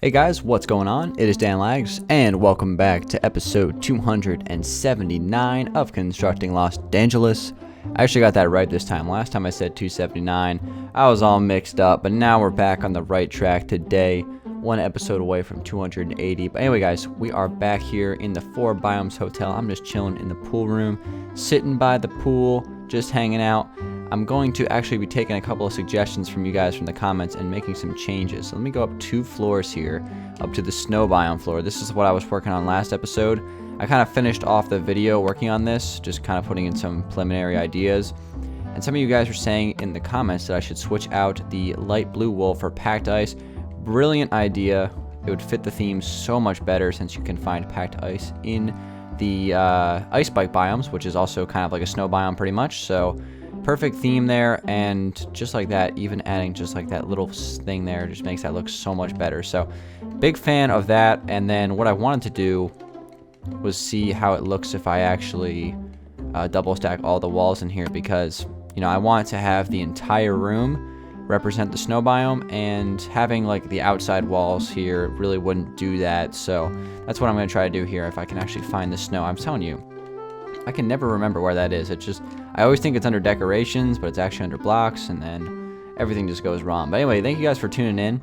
Hey guys, what's going on? It is Dangeles, and welcome back to episode 279 of Constructing Lost Dangeles. I actually got that right this time. Last time I said 279. I was all mixed up, but now we're back on the right track today. One episode away from 280. But anyway, guys, we are back here in the Four Biomes Hotel. I'm just chilling in the pool room, sitting by the pool, just hanging out. I'm going to actually be taking a couple of suggestions from you guys from the comments and making some changes. So let me go up 2 floors here, up to the snow biome floor. This is what I was working on last episode. I kind of finished off the video working on this, just kind of putting in some preliminary ideas. And some of you guys were saying in the comments that I should switch out the light blue wool for packed ice. Brilliant idea. It would fit the theme so much better since you can find packed ice in the ice bike biomes, which is also kind of like a snow biome pretty much. So perfect theme there, and just like that, even adding just like that little thing there just makes that look so much better. So big fan of that. And then what I wanted to do was see how it looks if I actually double stack all the walls in here, because I want to have the entire room represent the snow biome, and having like the outside walls here really wouldn't do that. So that's what I'm going to try to do here if I can actually find the snow. I'm telling you, I can never remember where that is. It's just, I always think it's under decorations, but it's actually under blocks, and then everything just goes wrong. But anyway, thank you guys for tuning in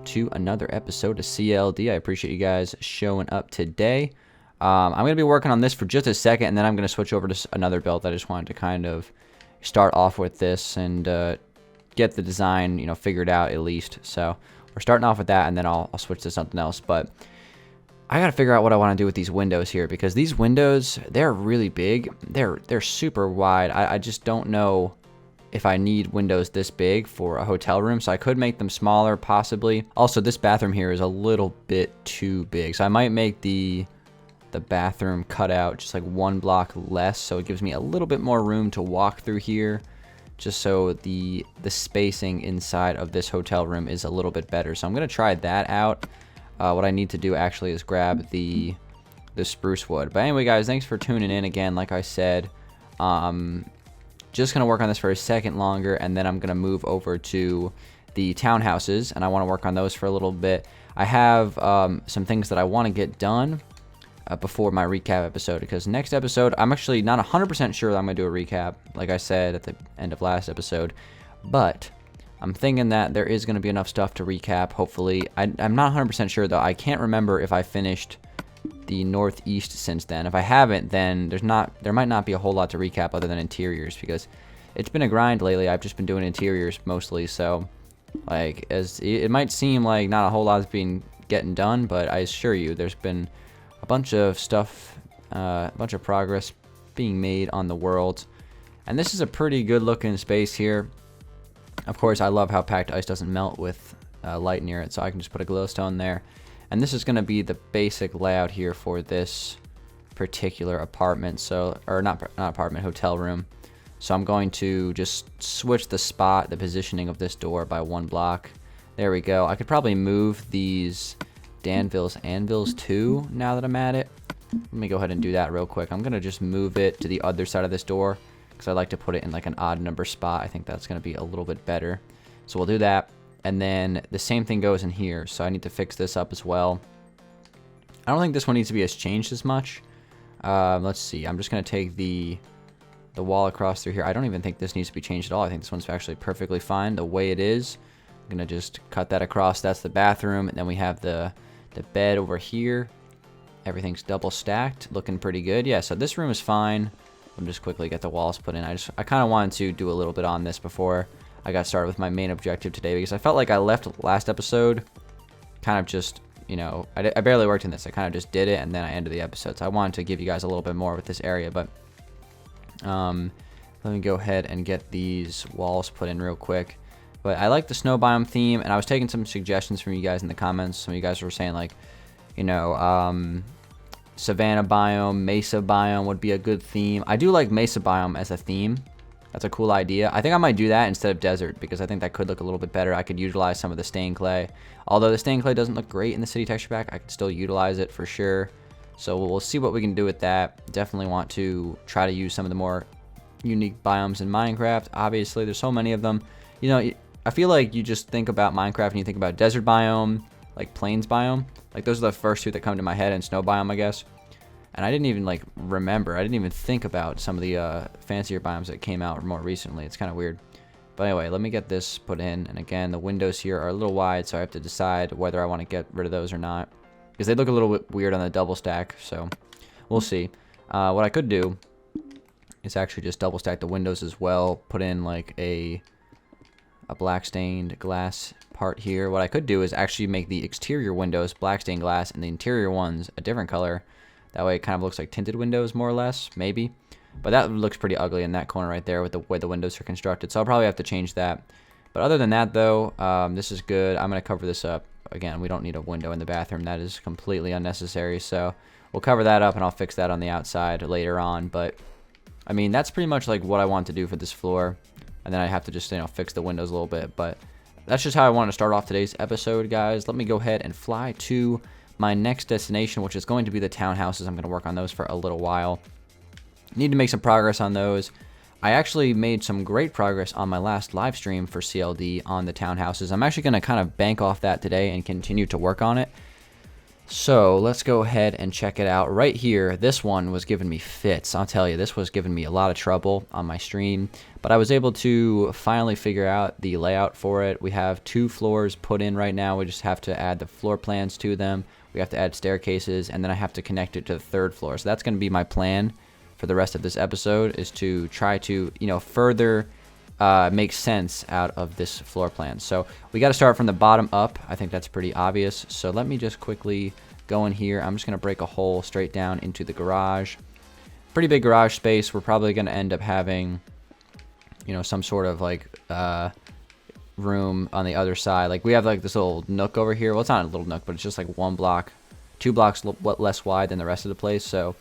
to another episode of CLD. I appreciate you guys showing up today. I'm going to be working on this for just a second, and then I'm going to switch over to another build. I just wanted to kind of start off with this and get the design, figured out at least. So we're starting off with that, and then I'll switch to something else. But I gotta figure out what I want to do with these windows here, because these windows, they're really big. They're super wide. I just don't know if I need windows this big for a hotel room, so I could make them smaller possibly. Also, this bathroom here is a little bit too big, so I might make the bathroom cutout just like 1 block less, so it gives me a little bit more room to walk through here, just so the spacing inside of this hotel room is a little bit better. So I'm gonna try that out. What I need to do actually is grab the spruce wood. But anyway, guys, thanks for tuning in again. Like I said, just gonna work on this for a second longer, and then I'm gonna move over to the townhouses, and I want to work on those for a little bit. I have some things that I want to get done before my recap episode, because next episode, I'm actually not 100% sure that I'm gonna do a recap, like I said at the end of last episode, but I'm thinking that there is going to be enough stuff to recap, hopefully. I'm not 100% sure, though. I can't remember if I finished the Northeast since then. If I haven't, then there might not be a whole lot to recap other than interiors, because it's been a grind lately. I've just been doing interiors mostly, so like, as it might seem like not a whole lot is getting done, but I assure you there's been a bunch of stuff, a bunch of progress being made on the world. And this is a pretty good looking space here. Of course, I love how packed ice doesn't melt with light near it, so I can just put a glowstone there. And this is going to be the basic layout here for this particular apartment, or not apartment, hotel room. So I'm going to just switch the positioning of this door by 1 block. There we go. I could probably move these Dangeles anvils too, now that I'm at it. Let me go ahead and do that real quick. I'm going to just move it to the other side of this door, because I like to put it in like an odd number spot. I think that's going to be a little bit better. So we'll do that. And then the same thing goes in here. So I need to fix this up as well. I don't think this one needs to be as changed as much. Let's see. I'm just going to take the wall across through here. I don't even think this needs to be changed at all. I think this one's actually perfectly fine the way it is. I'm going to just cut that across. That's the bathroom. And then we have the bed over here. Everything's double stacked. Looking pretty good. Yeah, so this room is fine. I'll just quickly get the walls put in. I kind of wanted to do a little bit on this before I got started with my main objective today, because I felt like I left last episode kind of just, I barely worked in this. I kind of just did it, and then I ended the episode. So I wanted to give you guys a little bit more with this area, but let me go ahead and get these walls put in real quick. But I like the snow biome theme, and I was taking some suggestions from you guys in the comments. Some of you guys were saying like, savanna biome, mesa biome would be a good theme. I do like mesa biome as a theme. That's a cool idea. I think I might do that instead of desert, because I think that could look a little bit better. I could utilize some of the stained clay. Although the stained clay doesn't look great in the city texture pack, I could still utilize it for sure. So we'll see what we can do with that. Definitely want to try to use some of the more unique biomes in Minecraft. Obviously, there's so many of them. I feel like you just think about Minecraft and you think about desert biome, like plains biome. Like those are the first two that come to my head, and snow biome, I guess. And I didn't even like remember. I didn't even think about some of the fancier biomes that came out more recently. It's kind of weird. But anyway, let me get this put in. And again, the windows here are a little wide, so I have to decide whether I want to get rid of those or not, because they look a little bit weird on the double stack. So we'll see. What I could do is actually just double stack the windows as well. Put in like a black stained glass part here. What I could do is actually make the exterior windows black stained glass and the interior ones a different color. That way it kind of looks like tinted windows, more or less, maybe. But that looks pretty ugly in that corner right there with the way the windows are constructed. So I'll probably have to change that. But other than that, though, this is good. I'm going to cover this up. Again, we don't need a window in the bathroom. That is completely unnecessary. So we'll cover that up, and I'll fix that on the outside later on. But, I mean, that's pretty much like what I want to do for this floor. And then I have to just, you know, fix the windows a little bit. But that's just how I want to start off today's episode, guys. Let me go ahead and fly to my next destination, which is going to be the townhouses. I'm going to work on those for a little while. Need to make some progress on those. I actually made some great progress on my last live stream for CLD on the townhouses. I'm actually going to kind of bank off that today and continue to work on it. So let's go ahead and check it out. Right here, this one was giving me fits. I'll tell you, this was giving me a lot of trouble on my stream. But I was able to finally figure out the layout for it. We have 2 floors put in right now. We just have to add the floor plans to them. We have to add staircases, and then I have to connect it to the 3rd floor. So that's going to be my plan for the rest of this episode, is to try to, you know, further make sense out of this floor plan. So we got to start from the bottom up. I think that's pretty obvious. So let me just quickly go in here. I'm just going to break a hole straight down into the garage. Pretty big garage space. We're probably going to end up having, you know, some sort of like room on the other side. Like we have like this little nook over here. Well, it's not a little nook, but it's just like 1 block, 2 blocks less wide than the rest of the place. So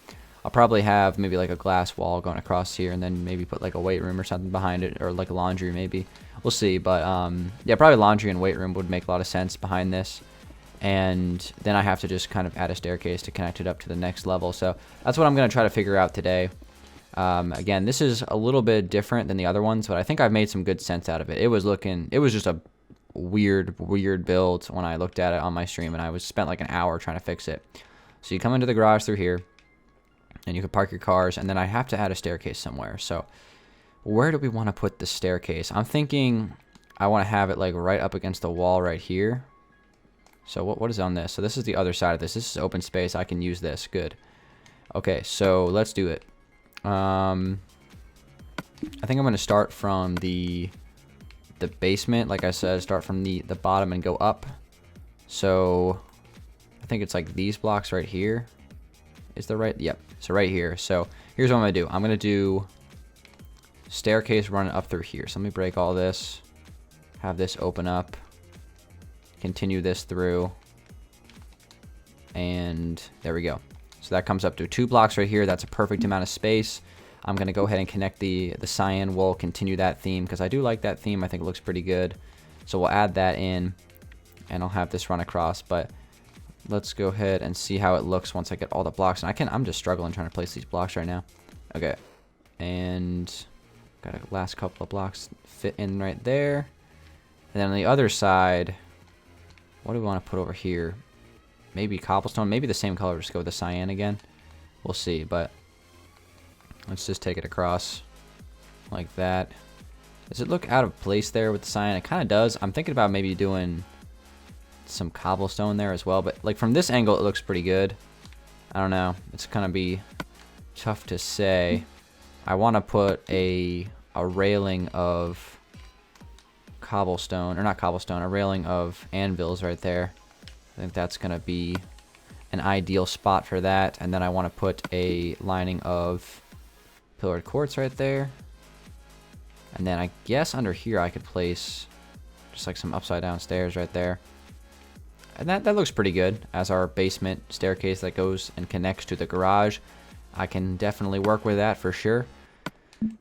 I'll probably have maybe like a glass wall going across here, and then maybe put like a weight room or something behind it, or like a laundry maybe. We'll see. But yeah, probably laundry and weight room would make a lot of sense behind this. And then I have to just kind of add a staircase to connect it up to the next level. So that's what I'm going to try to figure out today. Again, this is a little bit different than the other ones, but I think I've made some good sense out of it. It was just a weird build when I looked at it on my stream, and I spent like an hour trying to fix it. So you come into the garage through here, and you can park your cars, and then I have to add a staircase somewhere. So where do we want to put the staircase? I'm thinking I want to have it like right up against the wall right here. So what is on this? So this is the other side of this. This is open space. I can use this. Good. Okay, so let's do it. I think I'm going to start from the basement. Like I said, start from the bottom and go up. So I think it's like these blocks right here. Is the right? Yep. So right here. So here's what I'm going to do. I'm going to do staircase running up through here. So let me break all this. Have this open up. Continue this through. And there we go. So that comes up to 2 blocks right here. That's a perfect amount of space. I'm going to go ahead and connect the cyan. We'll continue that theme because I do like that theme. I think it looks pretty good. So we'll add that in, and I'll have this run across. But let's go ahead and see how it looks once I get all the blocks. And I'm just struggling trying to place these blocks right now. Okay. And got a last couple of blocks fit in right there. And then on the other side, what do we want to put over here? Maybe cobblestone. Maybe the same color. Just go with the cyan again. We'll see. But let's just take it across like that. Does it look out of place there with the cyan? It kind of does. I'm thinking about maybe doing some cobblestone there as well. But like from this angle, it looks pretty good. I don't know. It's going to be tough to say. I want to put a railing of cobblestone, or not cobblestone, a railing of anvils right there. I think that's going to be an ideal spot for that. And then I want to put a lining of pillared quartz right there. And then I guess under here I could place just like some upside down stairs right there. And that looks pretty good as our basement staircase that goes and connects to the garage. I can definitely work with that for sure.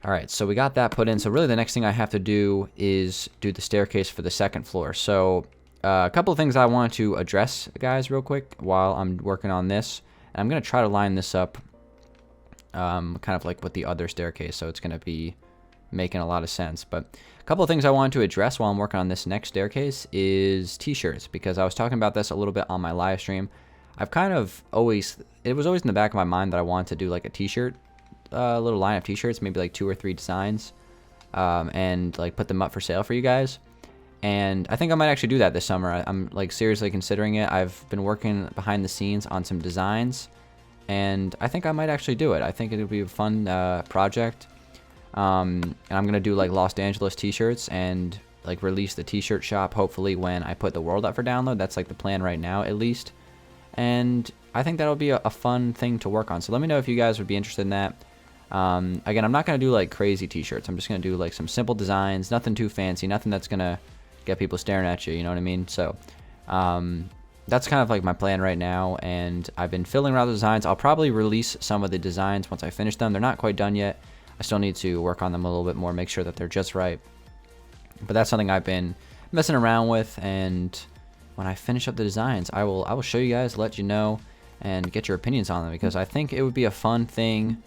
Alright, so we got that put in. So really the next thing I have to do is do the staircase for the 2nd floor. So a couple of things I want to address, guys, real quick while I'm working on this. And I'm going to try to line this up kind of like with the other staircase. So it's going to be making a lot of sense. But a couple of things I wanted to address while I'm working on this next staircase is t-shirts, because I was talking about this a little bit on my live stream. I've kind of always, it was always in the back of my mind that I wanted to do like a t-shirt, little line of t-shirts, maybe like 2 or 3 designs, and like put them up for sale for you guys. And I think I might actually do that this summer. I'm like seriously considering it. I've been working behind the scenes on some designs, and I think I might actually do it. I think it'll be a fun project. And I'm gonna do like Los Angeles t-shirts and like release the t-shirt shop hopefully when I put the world up for download. That's like the plan right now, at least. And I think that'll be a fun thing to work on. So let me know if you guys would be interested in that. Again, I'm not gonna do like crazy t-shirts. I'm just gonna do like some simple designs, nothing too fancy, nothing that's gonna get people staring at you, you know what I mean? So that's kind of like my plan right now, and I've been filling around the designs. I'll probably release some of the designs once I finish them. They're not quite done yet. I still need to work on them a little bit more, make sure that they're just right. But that's something I've been messing around with, and when I finish up the designs, I will show you guys, let you know, and get your opinions on them, because I think it would be a fun thing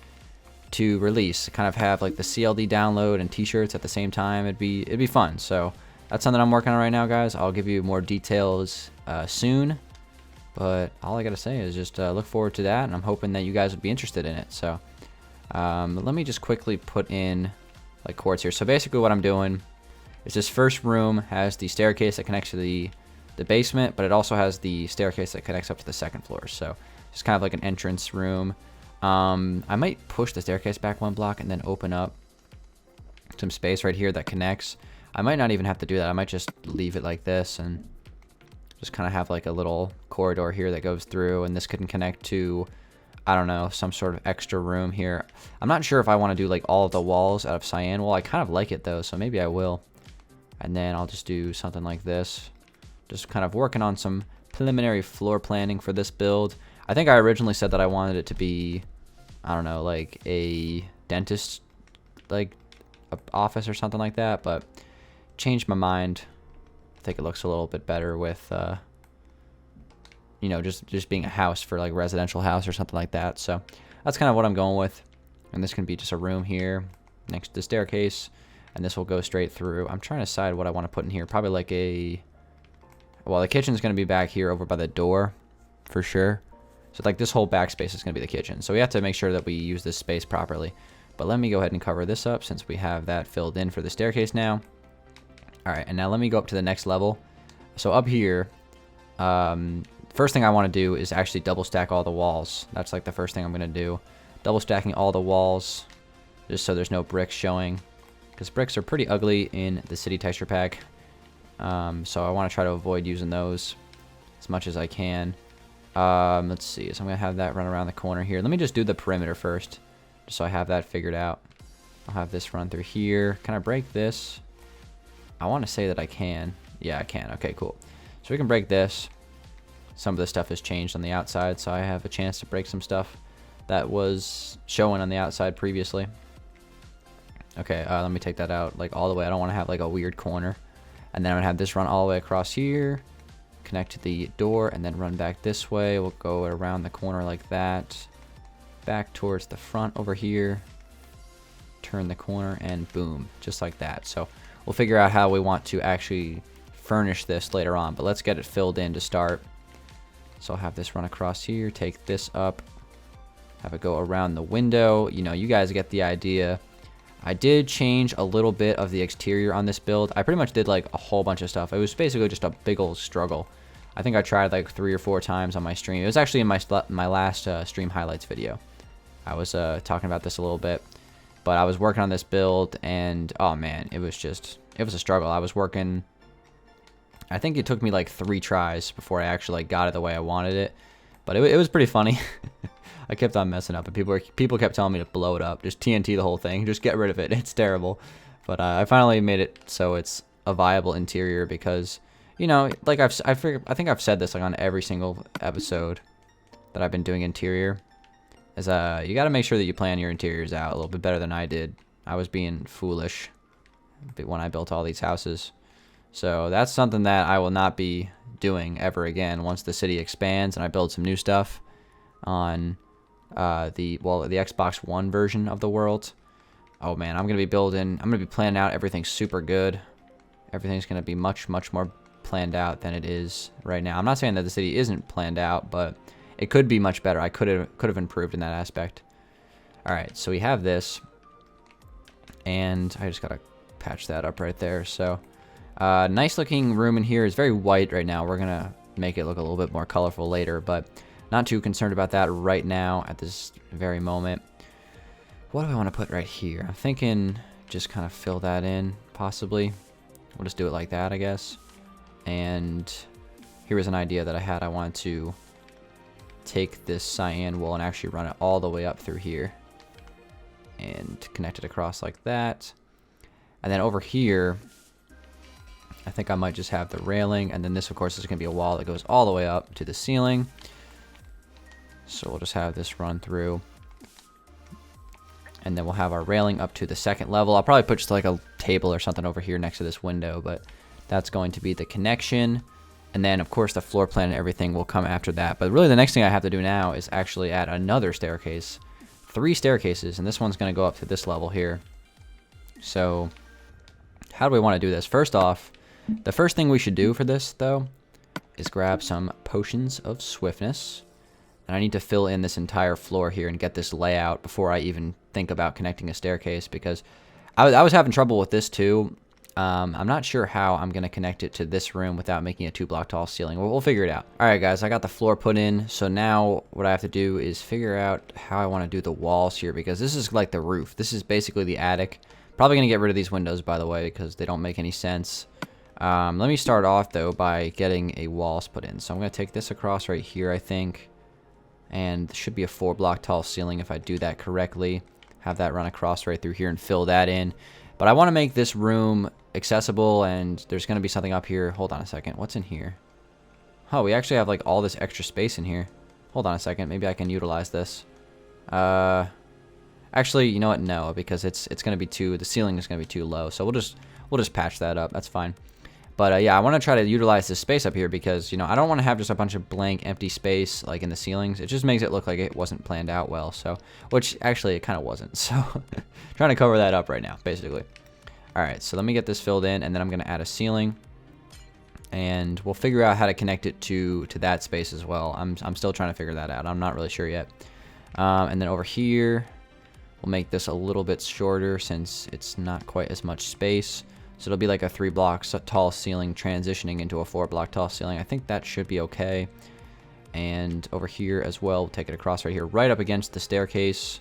to release. Kind of have like the CLD download and t-shirts at the same time. It'd be fun. So that's something I'm working on right now, guys. I'll give you more details soon, but all I gotta say is just look forward to that, and I'm hoping that you guys would be interested in it. So let me just quickly put in like quartz here. So basically what I'm doing is this first room has the staircase that connects to the basement, but it also has the staircase that connects up to the second floor. So it's kind of like an entrance room. I might push the staircase back 1 block and then open up some space right here that connects. I might not even have to do that. I might just leave it like this and just kind of have like a little corridor here that goes through, and this could connect to, I don't know, some sort of extra room here. I'm not sure if I want to do like all of the walls out of cyan wool. I kind of like it though, so maybe I will. And then I'll just do something like this. Just kind of working on some preliminary floor planning for this build. I think I originally said that I wanted it to be, I don't know, like a dentist like a office or something like that, but changed my mind. I think it looks a little bit better with you know, just being a house for like residential house or something like that. So that's kind of what I'm going with. And this can be just a room here next to the staircase, and this will go straight through. I'm trying to decide what I want to put in here. Probably like a, well, the kitchen's going to be back here over by the door for sure. So like this whole backspace is going to be the kitchen. So we have to make sure that we use this space properly. But let me go ahead and cover this up since we have that filled in for the staircase now. All right, and now let me go up to the next level. So up here, first thing I want to do is actually double stack all the walls. That's like the first thing I'm going to do. Double stacking all the walls just so there's no bricks showing, because bricks are pretty ugly in the city texture pack. So I want to try to avoid using those as much as I can. Let's see, so I'm going to have that run around the corner here. Let me just do the perimeter first, just so I have that figured out. I'll have this run through here. Can I break this? I want to say that I can. Yeah, I can. Okay, cool. So we can break this. Some of the stuff has changed on the outside, so I have a chance to break some stuff that was showing on the outside previously. Okay, let me take that out like all the way. I don't want to have like a weird corner. And then I'm going to have this run all the way across here, connect to the door, and then run back this way. We'll go around the corner like that, back towards the front over here, turn the corner, and boom, just like that. So we'll figure out how we want to actually furnish this later on, but let's get it filled in to start. So I'll have this run across here, take this up, have it go around the window. You know, you guys get the idea. I did change a little bit of the exterior on this build. I pretty much did like a whole bunch of stuff. It was basically just a big old struggle. I think I tried like 3 or 4 times on my stream. It was actually in my last stream highlights video. I was talking about this a little bit, but I was working on this build, and oh man, it was a struggle. I was working, I think it took me like 3 tries before I actually like got it the way I wanted it, but it was pretty funny. I kept on messing up, and people kept telling me to blow it up, just TNT the whole thing, just get rid of it. It's terrible. But I finally made it so it's a viable interior, because, you know, like I think I've said this like on every single episode that I've been doing interior, is you got to make sure that you plan your interiors out a little bit better than I did. I was being foolish when I built all these houses. So that's something that I will not be doing ever again once the city expands and I build some new stuff on the Xbox One version of the world. Oh man, I'm gonna be planning out everything super good. Everything's gonna be much more planned out than it is right now. I'm not saying that the city isn't planned out, but it could be much better. I could have improved in that aspect. All right, so we have this, and I just gotta patch that up right there. So, nice looking room in here. It's very white right now. We're gonna make it look a little bit more colorful later, but not too concerned about that right now at this very moment. What do I want to put right here? I'm thinking just kind of fill that in, possibly. We'll just do it like that, I guess. And here was an idea that I had. I wanted to take this cyan wool and actually run it all the way up through here and connect it across like that. And then over here, I think I might just have the railing, and then this, of course, is going to be a wall that goes all the way up to the ceiling. So we'll just have this run through. And then we'll have our railing up to the second level. I'll probably put just like a table or something over here next to this window, but that's going to be the connection. And then, of course, the floor plan and everything will come after that. But really, the next thing I have to do now is actually add another staircase. 3 staircases, and this one's going to go up to this level here. So how do we want to do this? First off, the first thing we should do for this, though, is grab some potions of swiftness. And I need to fill in this entire floor here and get this layout before I even think about connecting a staircase, because I was having trouble with this too. I'm not sure how I'm going to connect it to this room without making a 2-block tall ceiling. We'll figure it out. All right, guys, I got the floor put in. So now what I have to do is figure out how I want to do the walls here, because this is like the roof. This is basically the attic. Probably going to get rid of these windows, by the way, because they don't make any sense. Let me start off, though, by getting a walls put in. So I'm going to take this across right here, I think. And there should be a 4-block tall ceiling if I do that correctly. Have that run across right through here and fill that in. But I want to make this room accessible, and there's going to be something up here. Hold on a second. What's in here? Oh, we actually have like all this extra space in here. Hold on a second. Maybe I can utilize this. Actually, you know what? No, because it's going to be the ceiling is going to be too low. So we'll just patch that up. That's fine. But yeah, I want to try to utilize this space up here because, you know, I don't want to have just a bunch of blank empty space like in the ceilings. It just makes it look like it wasn't planned out well. So, which actually it kind of wasn't. So trying to cover that up right now, basically. All right, so let me get this filled in, and then I'm going to add a ceiling. And we'll figure out how to connect it to that space as well. I'm still trying to figure that out. I'm not really sure yet. And then over here, we'll make this a little bit shorter since it's not quite as much space. So it'll be like a 3-block tall ceiling transitioning into a 4-block tall ceiling. I think that should be okay. And over here as well, we'll take it across right here, right up against the staircase.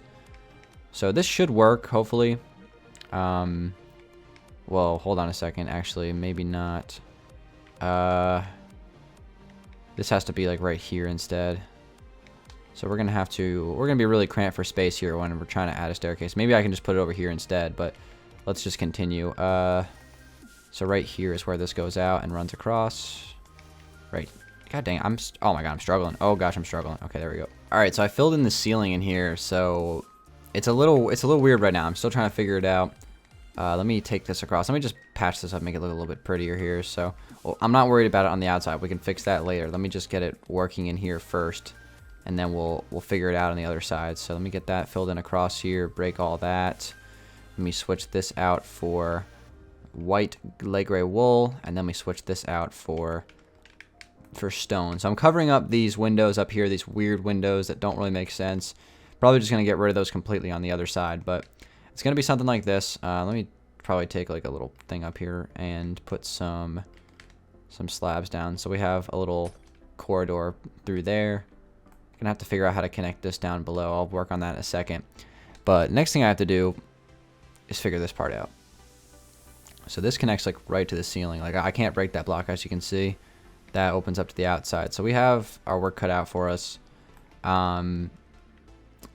So this should work, hopefully. Well, hold on a second. Actually, maybe not. This has to be like right here instead. So we're gonna be really cramped for space here when we're trying to add a staircase. Maybe I can just put it over here instead, but let's just continue. So right here is where this goes out and runs across. Right. God dang, oh my god, I'm struggling. Oh gosh, I'm struggling. Okay, there we go. All right, so I filled in the ceiling in here, so it's a little weird right now. I'm still trying to figure it out. Let me take this across. Let me just patch this up, make it look a little bit prettier here. So I'm not worried about it on the outside. We can fix that later. Let me just get it working in here first, and then we'll figure it out on the other side. So let me get that filled in across here, break all that. Let me switch this out for white light gray wool, and then we switch this out for stone. So I'm covering up these windows up here, these weird windows that don't really make sense. Probably just going to get rid of those completely on the other side, but it's going to be something like this. Let me probably take like a little thing up here and put some slabs down. So we have a little corridor through there. Gonna have to figure out how to connect this down below. I'll work on that in a second. But next thing I have to do is figure this part out. So this connects like right to the ceiling. Like I can't break that block, as you can see. That opens up to the outside. So we have our work cut out for us. I'm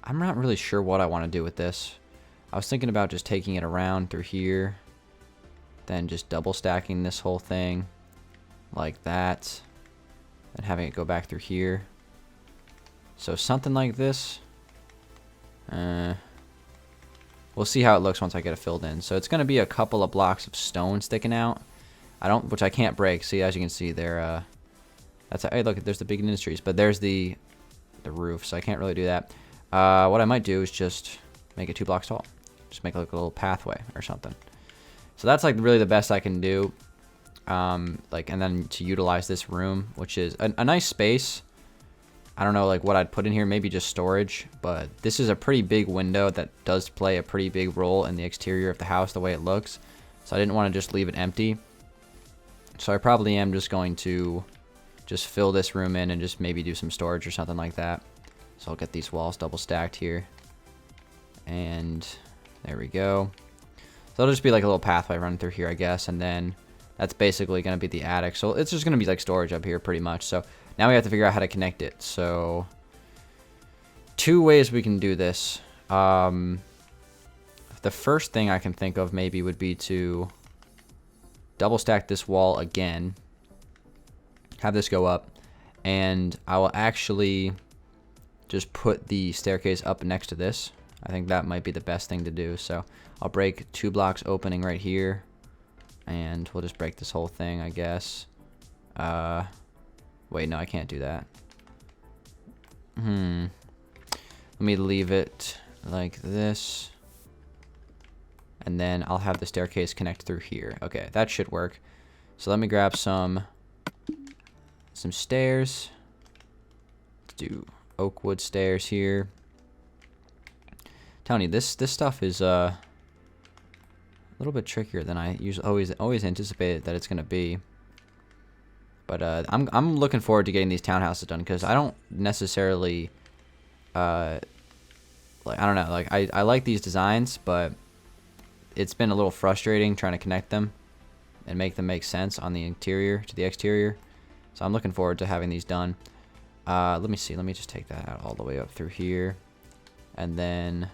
not really sure what I want to do with this. I was thinking about just taking it around through here, then just double stacking this whole thing like that, and having it go back through here. So something like this. We'll see how it looks once I get it filled in. So it's going to be a couple of blocks of stone sticking out. Which I can't break. See, as you can see there, hey, look, there's the big industries, but there's the roof, so I can't really do that. What I might do is just make it 2 blocks tall. Just make like a little pathway or something. So that's like really the best I can do. Like, and then to utilize this room, which is a nice space. I don't know like what I'd put in here, maybe just storage, but this is a pretty big window that does play a pretty big role in the exterior of the house, the way it looks. So I didn't want to just leave it empty. So I probably am just going to just fill this room in and just maybe do some storage or something like that. So I'll get these walls double stacked here. And there we go. So it'll just be like a little pathway running through here, I guess. And then that's basically going to be the attic. So it's just going to be like storage up here pretty much. So now we have to figure out how to connect it. So 2 ways we can do this. The first thing I can think of maybe would be to double stack this wall again. Have this go up. And I will actually just put the staircase up next to this. I think that might be the best thing to do. So I'll break 2 blocks opening right here. And we'll just break this whole thing, I guess. Wait, no, I can't do that. Let me leave it like this. And then I'll have the staircase connect through here. Okay, that should work. So let me grab some stairs. Let's do oak wood stairs here. Telling you, this stuff is a little bit trickier than I usually always anticipated that it's gonna be. But I'm looking forward to getting these townhouses done because I don't necessarily like I don't know, like I like these designs, but it's been a little frustrating trying to connect them and make them make sense on the interior to the exterior. So I'm looking forward to having these done. Let me see. Let me just take that out all the way up through here, and then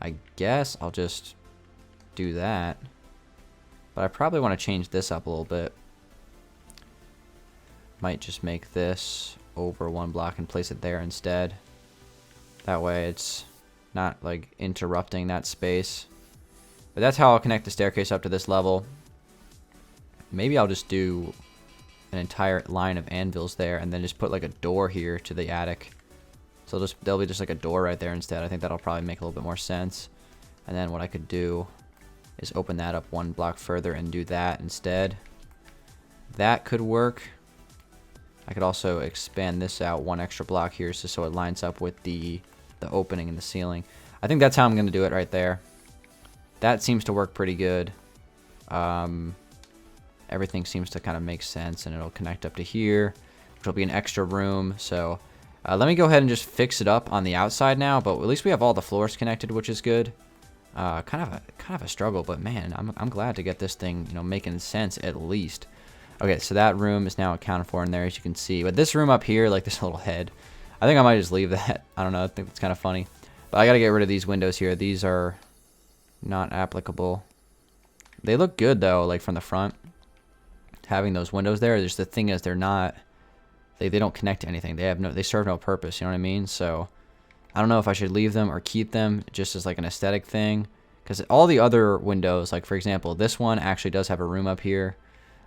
I guess I'll just do that. But I probably want to change this up a little bit. Might just make this over 1 block and place it there instead. That way it's not like interrupting that space. But that's how I'll connect the staircase up to this level. Maybe I'll just do an entire line of anvils there and then just put like a door here to the attic. So there'll be just like a door right there instead. I think that'll probably make a little bit more sense. And then what I could do is open that up 1 block further and do that instead. That could work. I could also expand this out 1 extra block here just so it lines up with the opening in the ceiling. I think that's how I'm going to do it right there. That seems to work pretty good. Everything seems to kind of make sense, and it'll connect up to here, which will be an extra room. So let me go ahead and just fix it up on the outside now, but at least we have all the floors connected, which is good. Kind of a struggle, but man, I'm glad to get this thing, making sense at least. Okay, so that room is now accounted for in there, as you can see. But this room up here, like this little head, I think I might just leave that. I don't know, I think that's kind of funny. But I got to get rid of these windows here. These are not applicable. They look good, though, like from the front. Having those windows there, just the thing is they don't connect to anything. They serve no purpose, you know what I mean? So I don't know if I should leave them or keep them just as like an aesthetic thing. Because all the other windows, like for example, this one actually does have a room up here.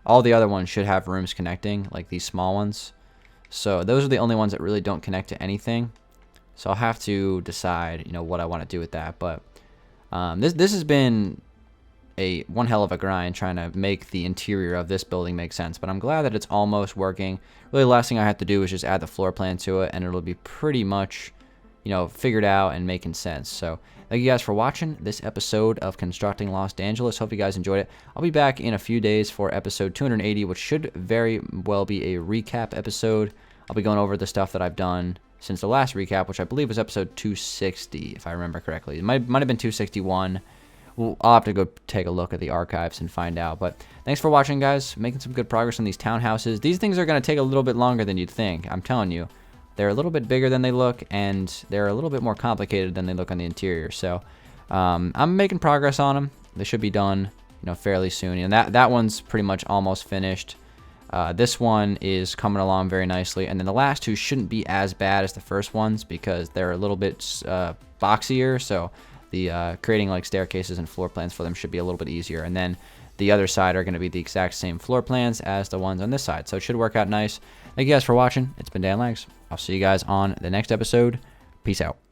All the other ones should have rooms connecting, like these small ones. So those are the only ones that really don't connect to anything. So I'll have to decide, what I want to do with that. But this has been one hell of a grind trying to make the interior of this building make sense. But I'm glad that it's almost working. Really, the last thing I have to do is just add the floor plan to it, and it'll be pretty much, figured out and making sense. So thank you guys for watching this episode of Constructing Los Dangeles. Hope you guys enjoyed it. I'll be back in a few days for episode 280, which should very well be a recap episode. I'll be going over the stuff that I've done since the last recap, which I believe was episode 260, if I remember correctly. It might have been 261. I'll have to go take a look at the archives and find out. But thanks for watching, guys. Making some good progress on these townhouses. These things are going to take a little bit longer than you'd think. I'm telling you. They're a little bit bigger than they look, and they're a little bit more complicated than they look on the interior. So I'm making progress on them. They should be done, fairly soon. And that one's pretty much almost finished. This one is coming along very nicely, and then the last two shouldn't be as bad as the first ones because they're a little bit boxier. So the creating like staircases and floor plans for them should be a little bit easier. And then the other side are going to be the exact same floor plans as the ones on this side. So it should work out nice. Thank you guys for watching. It's been Dan Lags. I'll see you guys on the next episode. Peace out.